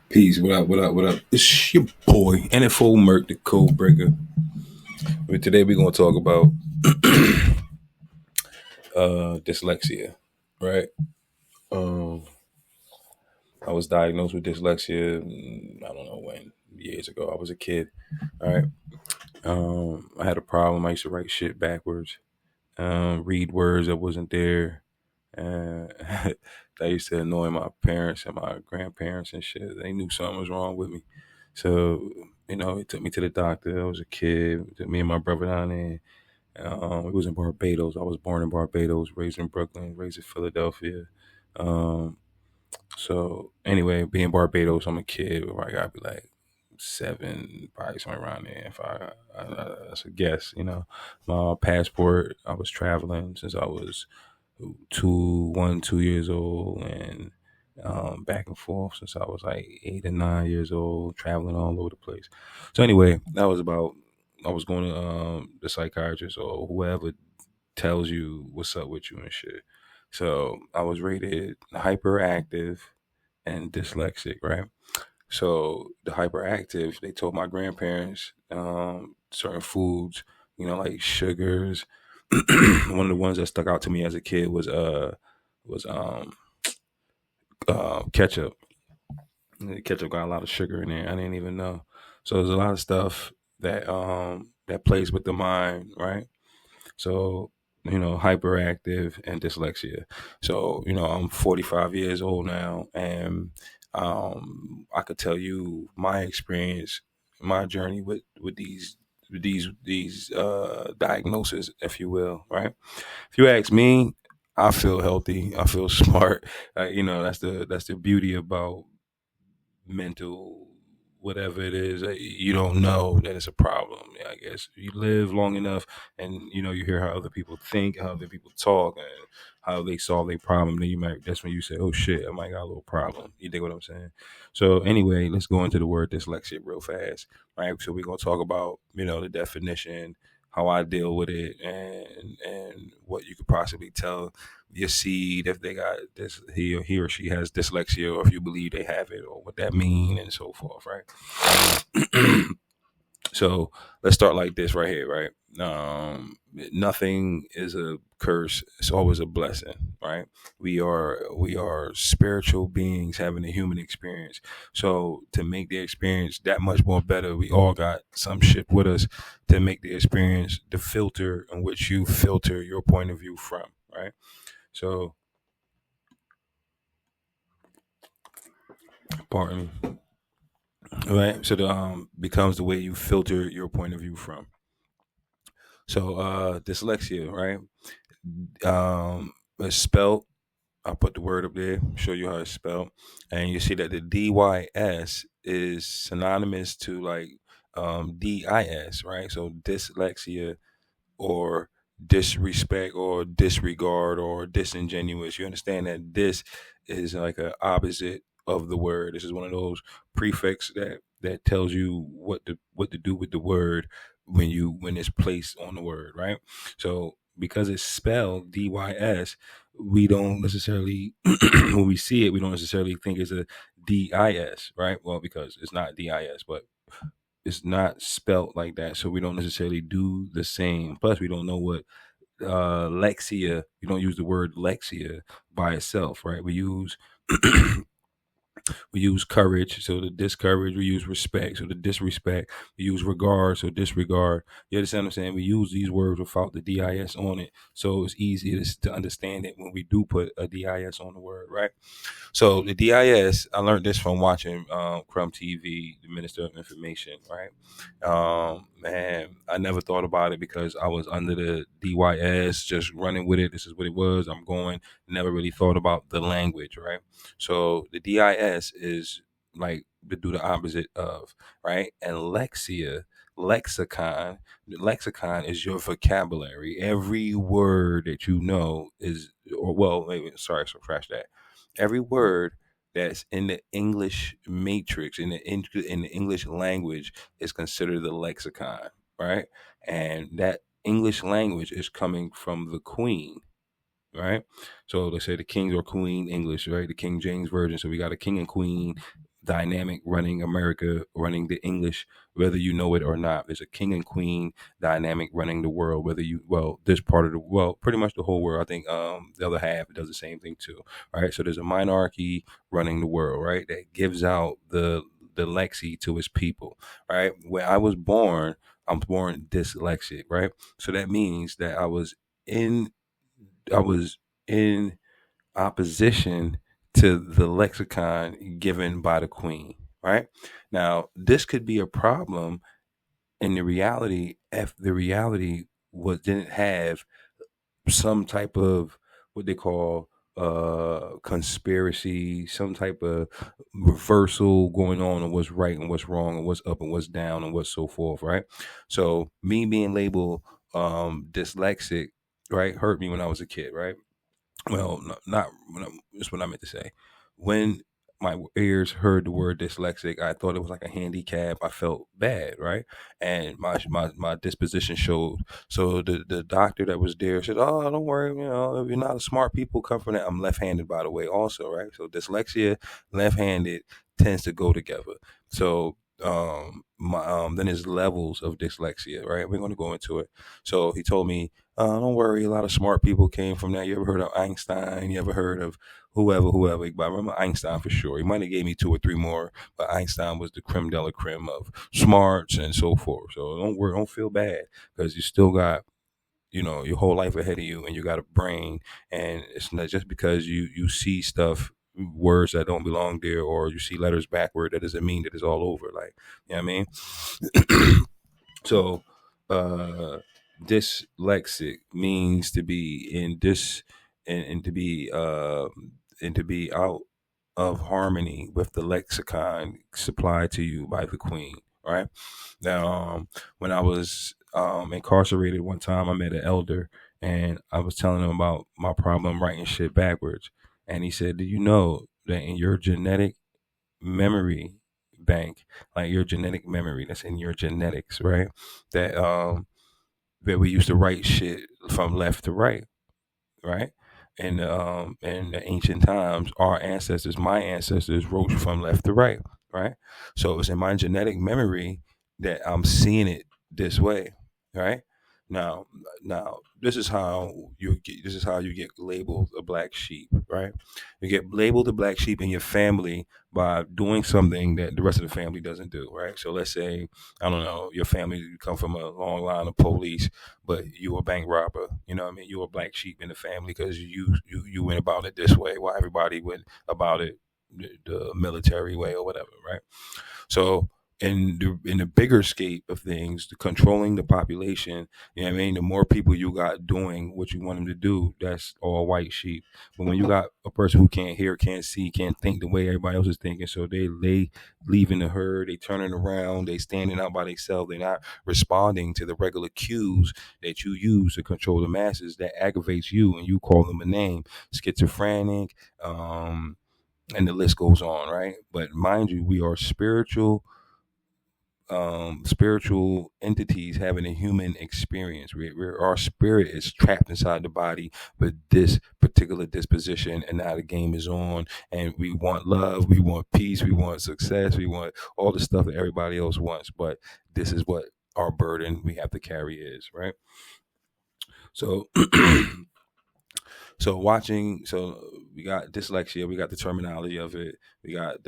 Peace. What up? What up? What up? It's your boy, NFO Merc, the Code Breaker. But today we're gonna talk about dyslexia, right? Um, I was diagnosed with dyslexia. I don't know when, years ago. I was a kid. All right. I had a problem. I used to write shit backwards, read words that wasn't there. And that used to annoy my parents and my grandparents and shit. They knew something was wrong with me. So, it took me to the doctor. I was a kid. It took me and my brother down there. It was in Barbados. I was born in Barbados, raised in Brooklyn, raised in Philadelphia. Um, so anyway, being Barbados, I'm a kid. I gotta be like seven, probably somewhere around there. If that's a guess. My passport. I was traveling since I was 2 years old, and back and forth since I was like 8 or 9 years old, traveling all over the place. So anyway, that was about. I was going to the psychiatrist or whoever tells you what's up with you and shit. So I was rated hyperactive and dyslexic, right? So the hyperactive, they told my grandparents certain foods, like sugars. One of the ones that stuck out to me as a kid was ketchup. The ketchup got a lot of sugar in there. I didn't even know. So there's a lot of stuff that plays with the mind, right? So, hyperactive and dyslexia. So, I'm 45 years old now, and I could tell you my experience, my journey with these diagnoses, if you will, right? If you ask me, I feel healthy. I feel smart. That's the beauty about mental whatever it is. You don't know that it's a problem. I guess you live long enough, and you hear how other people think, how other people talk, and how they solve their problem. Then that's when you say, oh shit, I might got a little problem. You dig what I'm saying? So anyway, let's go into the word dyslexia real fast. Right, so we're gonna talk about the definition, how I deal with it, and what you could possibly tell your seed if they got this, he or she has dyslexia, or if you believe they have it, or what that mean, and so forth, right? So let's start like this right here, right? Nothing is a curse; it's always a blessing, right? We are spiritual beings having a human experience. So to make the experience that much more better, we all got some shit with us to make the experience the filter in which you filter your point of view from, right? So, pardon me. Right. So the becomes the way you filter your point of view from. So dyslexia, right? It's spelled. I'll put the word up there, show you how it's spelled. And you see that the DYS is synonymous to like DIS, right? So dyslexia or disrespect or disregard or disingenuous. You understand that this is like an opposite of the word. This is one of those prefix that tells you what to do with the word when it's placed on the word, right? So because it's spelled DYS, we don't necessarily when we see it, we don't necessarily think it's a DIS, right? Well, because it's not DIS, but it's not spelt like that, so we don't necessarily do the same. Plus, we don't know what lexia. We don't use the word lexia by itself, right? We use courage, so the discourage. We use respect, so the disrespect. We use regard, so disregard. You understand what I'm saying? We use these words without the dis on it, so it's easy to understand it when we do put a dis on the word, right? So the DIS, I learned this from watching Crumb TV, the Minister of Information, right? Man, I never thought about it because I was under the DYS, just running with it. This is what it was. I'm going. Never really thought about the language, right? So the DIS is like to do the opposite of, right? And lexicon, the lexicon is your vocabulary. Every word that you know is, or well, maybe, sorry, so crash that every word that's in the English matrix in the English language is considered the lexicon, right? And that English language is coming from the Queen, right? So let's say the kings or queen English, right? The King James version. So we got a king and queen. dynamic running America, running the English, whether you know it or not. There's a king and queen dynamic running the world, whether you, well, this part of the, well, pretty much the whole world. I think the other half does the same thing too. Right. So there's a monarchy running the world, right, that gives out the lexi to its people. Right. Where I was born, I'm born dyslexic, right? So that means that in I was in opposition to the lexicon given by the queen, right? Now, this could be a problem in the reality if the reality was didn't have some type of what they call conspiracy, some type of reversal going on what's right and what's wrong and what's up and what's down and what's so forth, right? So me being labeled dyslexic, right, hurt me when I was a kid, right? Well, not that's what I meant to say. When my ears heard the word dyslexic, I thought it was like a handicap. I felt bad, right? And my disposition showed. So the doctor that was there said, "Oh, don't worry, if you're not a smart people, come from that." I'm left-handed, by the way, also, right? So dyslexia, left-handed, tends to go together. So then there's levels of dyslexia, right? We're going to go into it. So he told me, don't worry, a lot of smart people came from that. You ever heard of Einstein? You ever heard of whoever? But I remember Einstein for sure. He might have gave me two or three more, but Einstein was the creme de la creme of smarts and so forth. So don't worry, don't feel bad because you still got, your whole life ahead of you and you got a brain. And it's not just because you see stuff, words that don't belong there, or you see letters backward, that doesn't mean that it's all over. Like, you know what I mean? So, dyslexic means to be in dis and to be out of harmony with the lexicon supplied to you by the queen. Right now, when I was incarcerated one time, I met an elder and I was telling him about my problem writing shit backwards, and he said, "Do you know that in your genetic memory bank, like your genetic memory that's in your genetics, right? That we used to write shit from left to right, right? And in the ancient times, our ancestors, my ancestors, wrote from left to right, right? So it was in my genetic memory that I'm seeing it this way, right? Now, now this is how you get labeled a black sheep, right? You get labeled a black sheep in your family by doing something that the rest of the family doesn't do, right? So let's say, I don't know, your family, you come from a long line of police, but you a bank robber. You know what I mean? You a black sheep in the family because you went about it this way, while everybody went about it the military way or whatever, right? So in the bigger scape of things, the controlling the population, you know what I mean? The more people you got doing what you want them to do, that's all white sheep. But when you got a person who can't hear, can't see, can't think the way everybody else is thinking, so they leaving the herd, they turning around, they standing out by themselves, they're not responding to the regular cues that you use to control the masses, that aggravates you and you call them a name, schizophrenic, and the list goes on, right? But mind you, we are spiritual entities having a human experience. Our spirit is trapped inside the body with this particular disposition, and now the game is on. And we want love, we want peace, we want success, we want all the stuff that everybody else wants. But this is what our burden we have to carry is, right? So, so we got dyslexia, we got the terminology of it, we got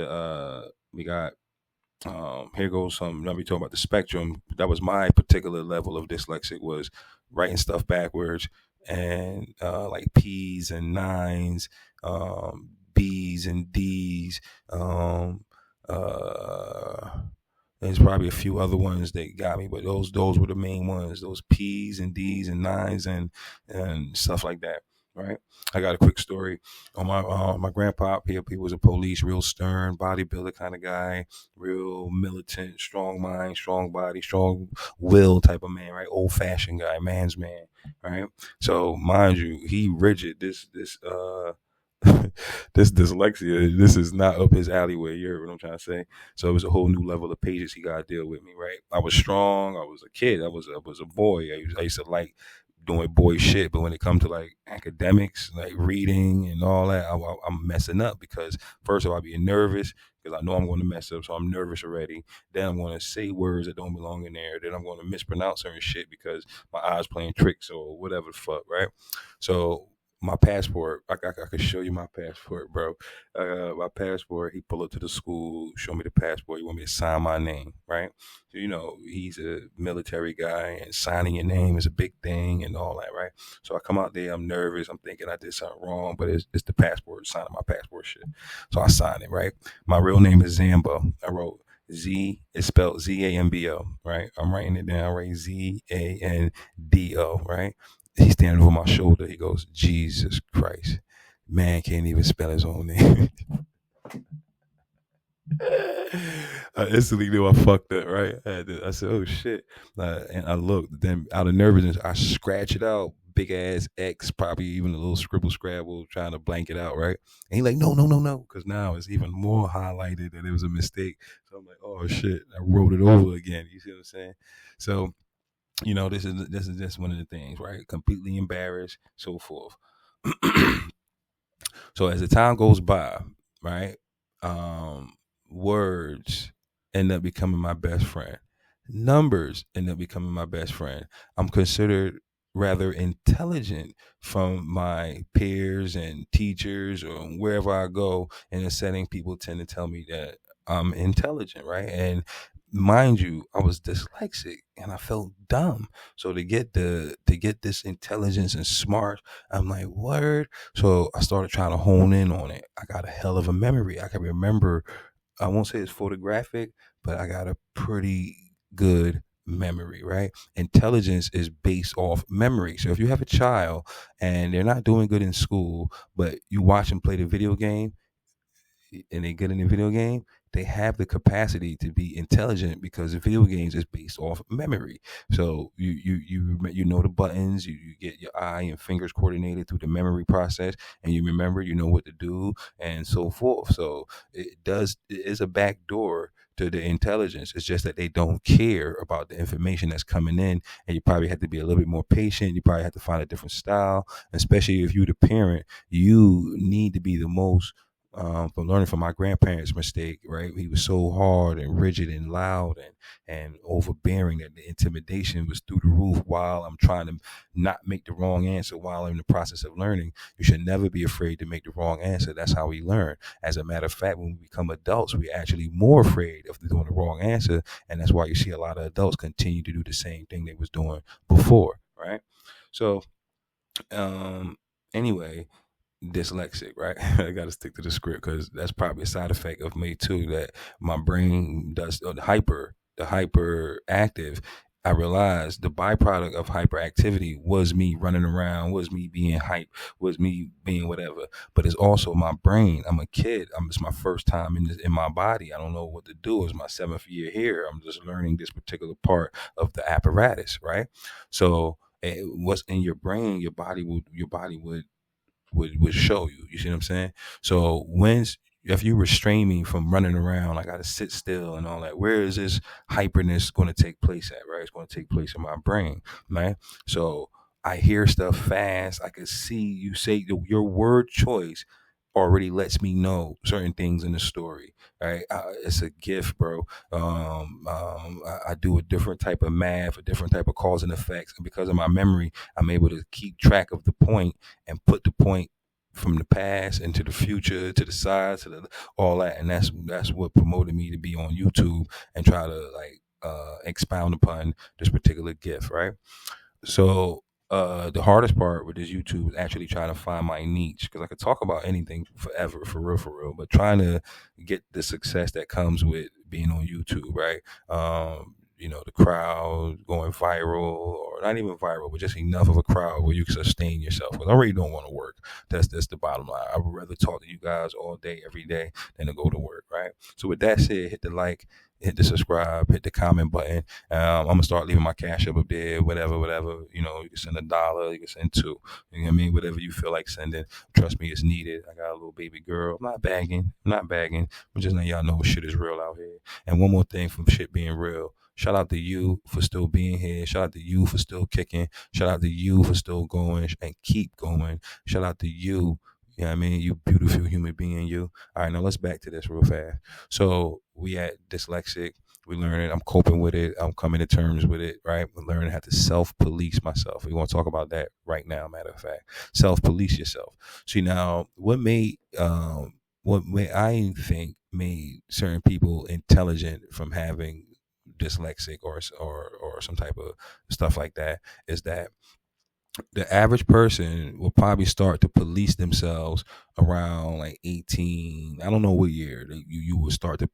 here goes some. Let me talk about the spectrum. That was my particular level of dyslexic, was writing stuff backwards, and like P's and nines, B's and D's. Uh, there's probably a few other ones that got me, but those were the main ones. Those P's and D's and nines and stuff like that. Right. I got a quick story on my grandpa. He was a police, real stern, bodybuilder kind of guy, real militant, strong mind, strong body, strong will type of man. Right. Old fashioned guy, man's man. Right. So mind you, he rigid. This dyslexia, this is not up his alleyway. You heard what I'm trying to say? So it was a whole new level of patience he got to deal with me, right? I was strong. I was a kid. I was a boy. I used to like doing boy shit. But when it comes to like academics, like reading and all that, I'm messing up because first of all, I be nervous because I know I'm going to mess up, so I'm nervous already. Then I'm going to say words that don't belong in there. Then I'm going to mispronounce certain shit because my eyes playing tricks or whatever the fuck, right? So my passport, I could show you my passport, bro. My passport. He pull up to the school, show me the passport. He want me to sign my name, right? So, he's a military guy, and signing your name is a big thing and all that, right? So I come out there, I'm nervous. I'm thinking I did something wrong, but it's the passport, signing my passport shit. So I sign it, right? My real name is Zambo. I wrote Z, it's spelled ZAMBO, right? I'm writing it down, right? ZANDO, right? He's standing over my shoulder. He goes, Jesus Christ. Man can't even spell his own name. I instantly knew I fucked up, right? I said, "Oh shit!" And I looked. Then, out of nervousness, I scratch it out, big ass X, probably even a little scribble scrabble, trying to blank it out, right? And he like, "No, no, no, no," because now it's even more highlighted that it was a mistake. So I'm like, "Oh shit!" I wrote it over again. You see what I'm saying? So this is just one of the things, right? Completely embarrassed, so forth. So as the time goes by, right, um, words end up becoming my best friend. Numbers end up becoming my best friend. I'm considered rather intelligent from my peers and teachers or wherever I go in a setting. People tend to tell me that I'm intelligent, right? And mind you, I was dyslexic and I felt dumb. So to get this intelligence and smart, I'm like, word. So I started trying to hone in on it. I got a hell of a memory. I can remember, I won't say it's photographic, but I got a pretty good memory, right? Intelligence is based off memory. So if you have a child and they're not doing good in school, but you watch them play the video game, and they get in a video game, they have the capacity to be intelligent because the video games is based off memory. So you know the buttons, you get your eye and fingers coordinated through the memory process, and you remember, you know what to do, and so forth. So it is a back door to the intelligence. It's just that they don't care about the information that's coming in, and you probably have to be a little bit more patient. You probably have to find a different style, especially if you're the parent. You need to be the most, from learning from my grandparents' mistake, right? He was so hard and rigid and loud and overbearing that the intimidation was through the roof while I'm trying to not make the wrong answer while I'm in the process of learning. You should never be afraid to make the wrong answer. That's how we learn. As a matter of fact, when we become adults, we're actually more afraid of doing the wrong answer. And that's why you see a lot of adults continue to do the same thing they was doing before, right? So, um, anyway, dyslexic, right? I got to stick to the script because that's probably a side effect of me too. That my brain does, the hyperactive. I realized the byproduct of hyperactivity was me running around, was me being hype, was me being whatever. But it's also my brain. I'm a kid. It's my first time in my body. I don't know what to do. It's my seventh year here. I'm just learning this particular part of the apparatus, right? So, what's in your brain, your body would show you. You see what I'm saying? So if you restrain me from running around, I got to sit still and all that. Where is this hyperness going to take place at? Right? It's going to take place in my brain, right? So I hear stuff fast. I can see you say your word choice already lets me know certain things in the story. Right? It's a gift, bro. I do a different type of math, a different type of cause and effects, and because of my memory, I'm able to keep track of the point and put the point from the past into the future, to the side, to the all that, and that's what promoted me to be on YouTube and try to like expound upon this particular gift, right? So the hardest part with this YouTube is actually trying to find my niche because I could talk about anything forever, for real. But trying to get the success that comes with being on YouTube, right? The crowd going viral, or not even viral, but just enough of a crowd where you can sustain yourself. Because I really don't want to work. That's the bottom line. I would rather talk to you guys all day, every day, than to go to work, right? So with that said, hit the like, hit the subscribe, hit the comment button. I'm gonna start leaving my cash up there, whatever. You can send $1, you can send two. You know what I mean? Whatever you feel like sending. Trust me, it's needed. I got a little baby girl. I'm not bagging, but just letting y'all know shit is real out here. And one more thing from shit being real. Shout out to you for still being here. Shout out to you for still kicking. Shout out to you for still going and keep going. Shout out to you. You know what I mean? You beautiful human being, you. All right, now let's back to this real fast. So we at dyslexic. We learning. I'm coping with it. I'm coming to terms with it, right? I'm learning how to self-police myself. We want to talk about that right now, matter of fact. Self-police yourself. See now, what may I think made certain people intelligent from having dyslexic or some type of stuff like that is that the average person will probably start to police themselves around like 18. I don't know what year that you will start to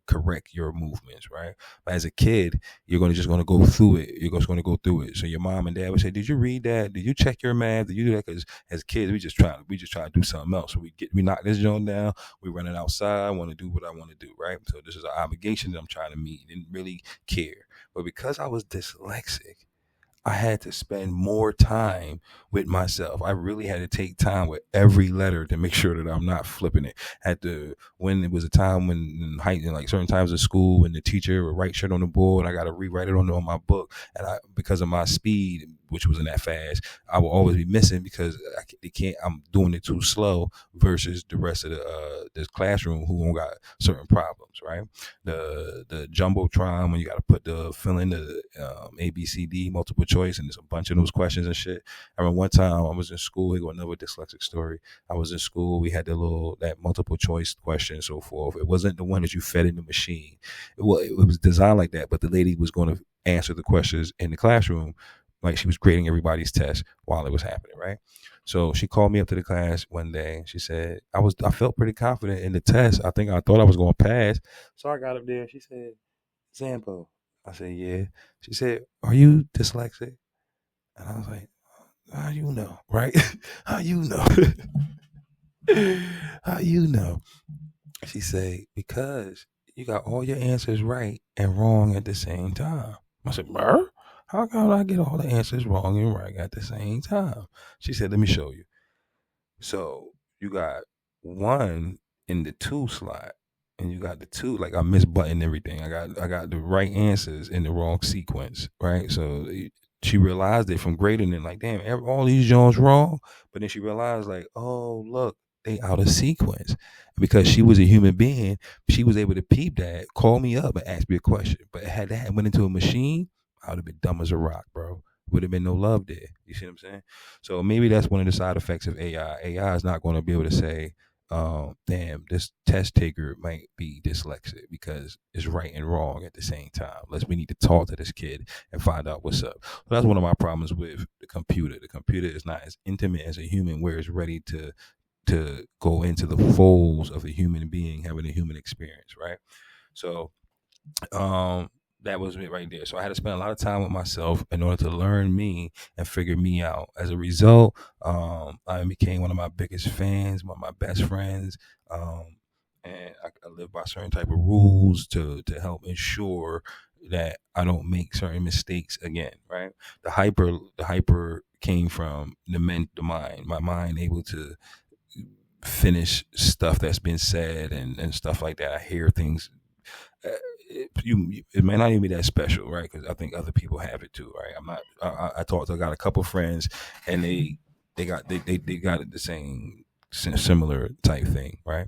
correct your movements, right? But as a kid, you're going to go through it. You're just going to go through it. So your mom and dad would say, "Did you read that? Did you check your math? Did you do that?" Because as kids, we just try to do something else. So we knock this joint down. We running outside. I want to do what I want to do, right? So this is an obligation that I'm trying to meet. Didn't really care, but because I was dyslexic, I had to spend more time with myself. I really had to take time with every letter to make sure that I'm not flipping it. When it was a time when in like certain times in school, when the teacher would write shit on the board, I got to rewrite it on my book. And because of my speed, which wasn't that fast, I will always be missing because I'm doing it too slow versus the rest of the classroom who don't got certain problems, right? The jumbotron when you got to fill in the ABCD multiple choice, and there's a bunch of those questions and shit. I remember one time I was in school. Here go another dyslexic story. I was in school. We had that multiple choice question and so forth. It wasn't the one that you fed in the machine. It was designed like that, but the lady was going to answer the questions in the classroom like she was grading everybody's test while it was happening, right? So she called me up to the class one day. She said, I felt pretty confident in the test. I thought I was going to pass. So I got up there. She said, "Zampo." I said, "Yeah." She said, "Are you dyslexic?" And I was like, "How you know, right? How you know? How you know?" She said, "Because you got all your answers right and wrong at the same time." I said, "Mer? How come I get all the answers wrong and right at the same time?" She said, "Let me show you." So you got one in the two slot, and you got the two. Like I misbuttoned everything. I got the right answers in the wrong sequence, right? So she realized it from grading it. Like, damn, all these Jones wrong. But then she realized, like, oh look, they out of sequence. Because she was a human being, she was able to peep that, call me up, and ask me a question. But had that went into a machine, I would have been dumb as a rock, bro. Would have been no love there. You see what I'm saying? So maybe that's one of the side effects of AI. AI is not going to be able to say, damn, this test taker might be dyslexic because it's right and wrong at the same time. We need to talk to this kid and find out what's up. So that's one of my problems with the computer. The computer is not as intimate as a human where it's ready to go into the folds of a human being having a human experience, right? So um that was it right there. So I had to spend a lot of time with myself in order to learn me and figure me out. As a result, I became one of my biggest fans, one of my best friends. And I live by certain type of rules to help ensure that I don't make certain mistakes again, right? The hyper came from the mind, my mind able to finish stuff that's been said and stuff like that. I hear things. uh, it may not even be that special, right? Because I think other people have it too, right? I'm not. I talked to, I got a couple friends, and they got it the same similar type thing, right?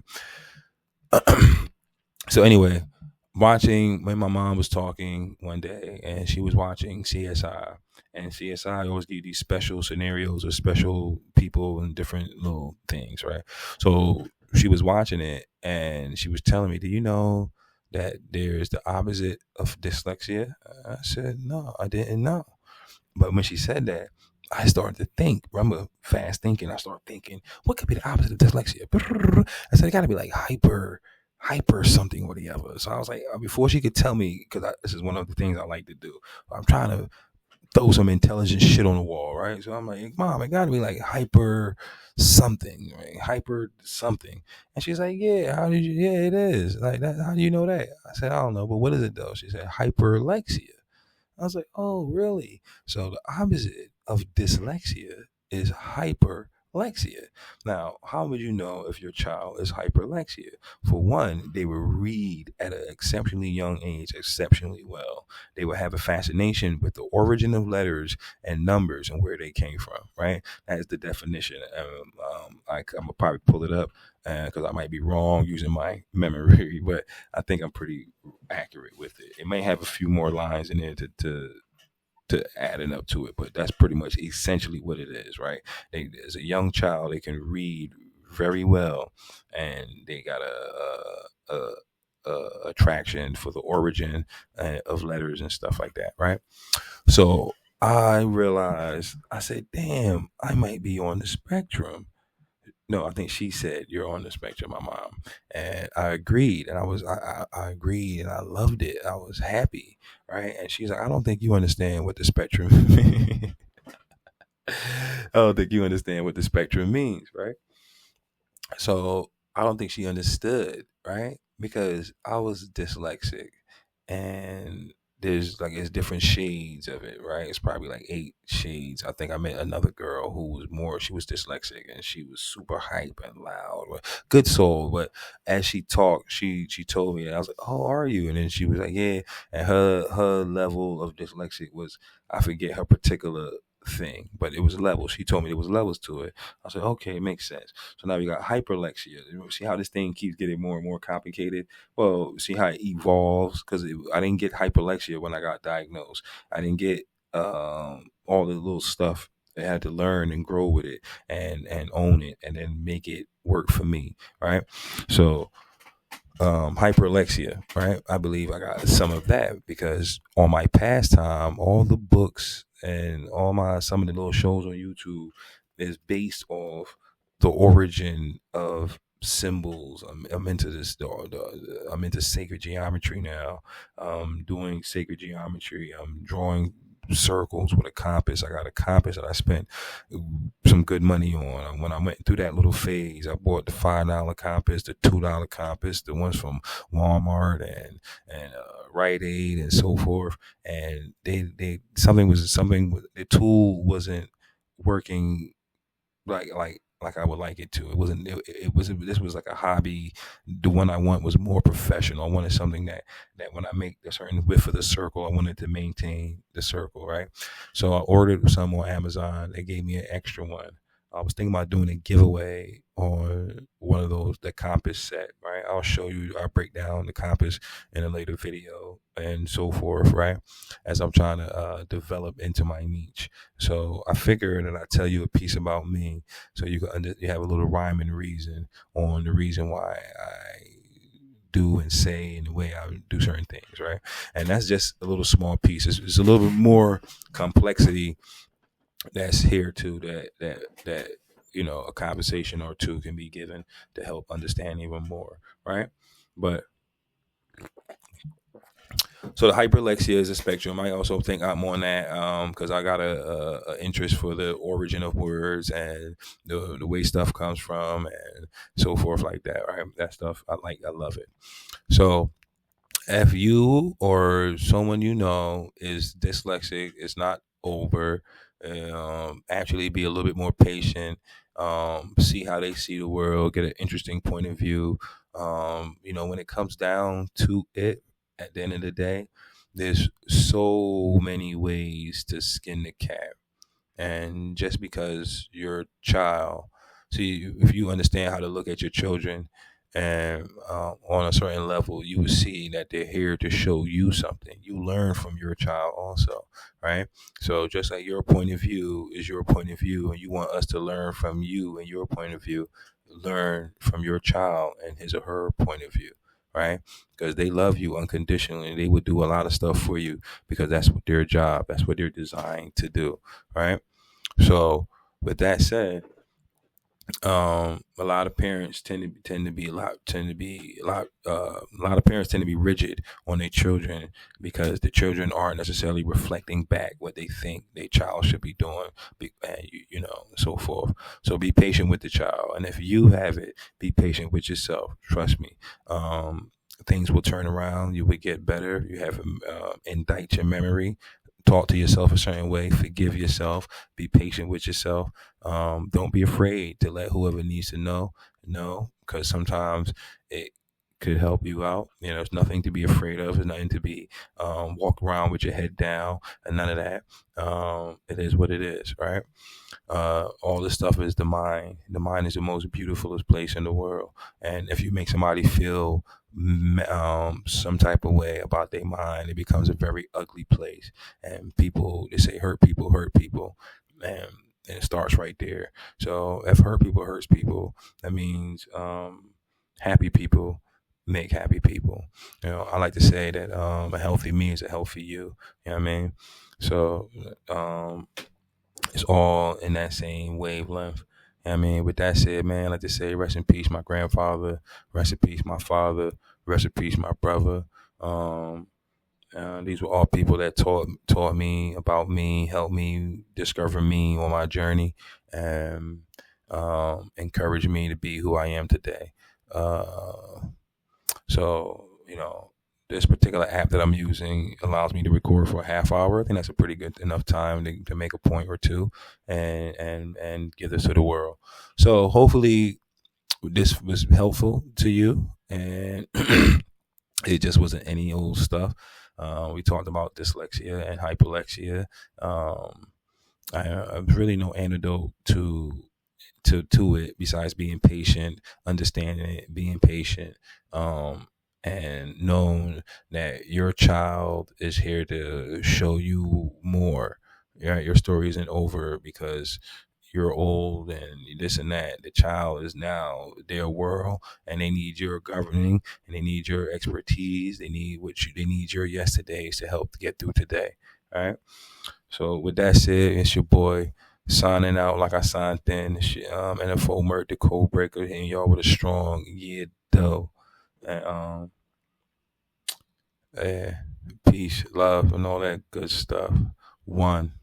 So anyway, watching when my mom was talking one day, and she was watching CSI, and CSI always give you these special scenarios or special people and different little things, right? So she was watching it, and she was telling me, "Do you know that there's the opposite of dyslexia?" I said, "No, I didn't know." But when she said that, I started to think. Remember, fast thinking. I started thinking, what could be the opposite of dyslexia? I said, it got to be like hyper something or the other. So I was like, before she could tell me, because this is one of the things I like to do. I'm trying to throw some intelligent shit on the wall, right? So I'm like, Mom, it got to be like hyper something, right? Hyper something. And she's like, yeah, how did you? Yeah, it is. Like that. How do you know that? I said, I don't know, but what is it though? She said, hyperlexia. I was like, oh, really? So the opposite of dyslexia is hyperlexia. hyperlexia. Now, how would you know if your child is hyperlexia? For one, they will read at an exceptionally young age exceptionally well. They will have a fascination with the origin of letters and numbers and where they came from, right? That is the definition. I'm going to probably pull it up because I might be wrong using my memory, but I think I'm pretty accurate with it. It may have a few more lines in there to adding up to it, but that's pretty much essentially what it is, right? As a young child, they can read very well, and they got a attraction for the origin of letters and stuff like that, right? So I realized, I said, "Damn, I might be on the spectrum." No, I think she said you're on the spectrum, my mom, and I agreed, and I agreed, and I loved it. I was happy, right? And she's like, I don't think you understand what the spectrum. I don't think you understand what the spectrum means, right? So I don't think she understood, right? Because I was dyslexic, and there's like it's different shades of it, right? It's probably like 8 shades. I think I met another girl who was more. She was dyslexic, and she was super hype and loud, good soul. But as she talked, she told me, and I was like, "How are you?" And then she was like, "Yeah." And her level of dyslexic was, I forget her particular thing, but it was levels. She told me there was levels to it. I said, okay, it makes sense. So now we got hyperlexia. See how this thing keeps getting more and more complicated? Well, see how it evolves, because I didn't get hyperlexia when I got diagnosed. I didn't get all the little stuff. I had to learn and grow with it and own it and then make it work for me, right? So hyperlexia, right? I believe I got some of that because on my pastime, all the books and all my some of the little shows on YouTube is based off the origin of symbols. I'm into this. I'm into sacred geometry now. Doing sacred geometry. I'm drawing circles with a compass. I got a compass that I spent some good money on. When I went through that little phase, I bought the $5 compass, the $2 compass, the ones from Walmart and Rite Aid and so forth. And they something the tool wasn't working like I would like it to. It wasn't. It was. This was like a hobby. The one I want was more professional. I wanted something that when I make a certain width of the circle, I wanted to maintain the circle, right? So I ordered some on Amazon. They gave me an extra one. I was thinking about doing a giveaway on one of those, the compass set, right? I'll show you. I'll break down the compass in a later video and so forth, right? As I'm trying to develop into my niche. So I figured that I tell you a piece about me, so you have a little rhyme and reason on the reason why I do and say and the way I do certain things, right? And that's just a little small piece. It's a little bit more complexity that's here too. That a conversation or two can be given to help understand even more, right? But so the hyperlexia is a spectrum. I also think I'm on that because I got a interest for the origin of words and the way stuff comes from and so forth like that. Right, that stuff I like. I love it. So if you or someone you know is dyslexic, it's not over. Actually, be a little bit more patient. See how they see the world. Get an interesting point of view. When it comes down to it, at the end of the day, there's so many ways to skin the cat. And just because your child, see, if you understand how to look at your children and on a certain level, you will see that they're here to show you something. You learn from your child also, right? So just like your point of view is your point of view, and you want us to learn from you and your point of view, learn from your child and his or her point of view, right? Because they love you unconditionally. They would do a lot of stuff for you because that's what their job, that's what they're designed to do, right? So, with that said, a lot of parents a lot of parents tend to be rigid on their children because the children aren't necessarily reflecting back what they think their child should be doing, and so forth. So be patient with the child, and if you have it, be patient with yourself. Trust me. Things will turn around. You will get better. You have indict your memory talk to yourself a certain way, forgive yourself, be patient with yourself. Don't be afraid to let whoever needs to know, because sometimes it could help you out. There's nothing to be afraid of. There's nothing to be walk around with your head down and none of that. It is what it is, right? All this stuff is the mind. The mind is the most beautifulest place in the world. And if you make somebody feel some type of way about their mind, it becomes a very ugly place. And people, they say hurt people. And it starts right there. So if hurt people hurts people, that means happy people make happy people. I like to say that a healthy me is a healthy you. You know what I mean? So it's all in that same wavelength. I mean, with that said, man, I like to say rest in peace, my grandfather, rest in peace, my father, rest in peace, my brother. Um, these were all people that taught me about me, helped me discover me on my journey, and encouraged me to be who I am today. Uh, so, this particular app that I'm using allows me to record for a half hour. I think that's a pretty good enough time to make a point or two and give this to the world. So hopefully this was helpful to you, and it just wasn't any old stuff. We talked about dyslexia and hyperlexia. I've really no antidote to it besides being patient, understanding it, being patient, and knowing that your child is here to show you more. Yeah, your story isn't over because you're old and this and that. The child is now their world, and they need your governing, and they need your expertise. They need they need your yesterdays to help to get through today. All right. So with that said, it's your boy signing out like I signed in. NFL Merc, the code breaker, hitting y'all with a strong yeah though. And yeah, peace, love, and all that good stuff. One.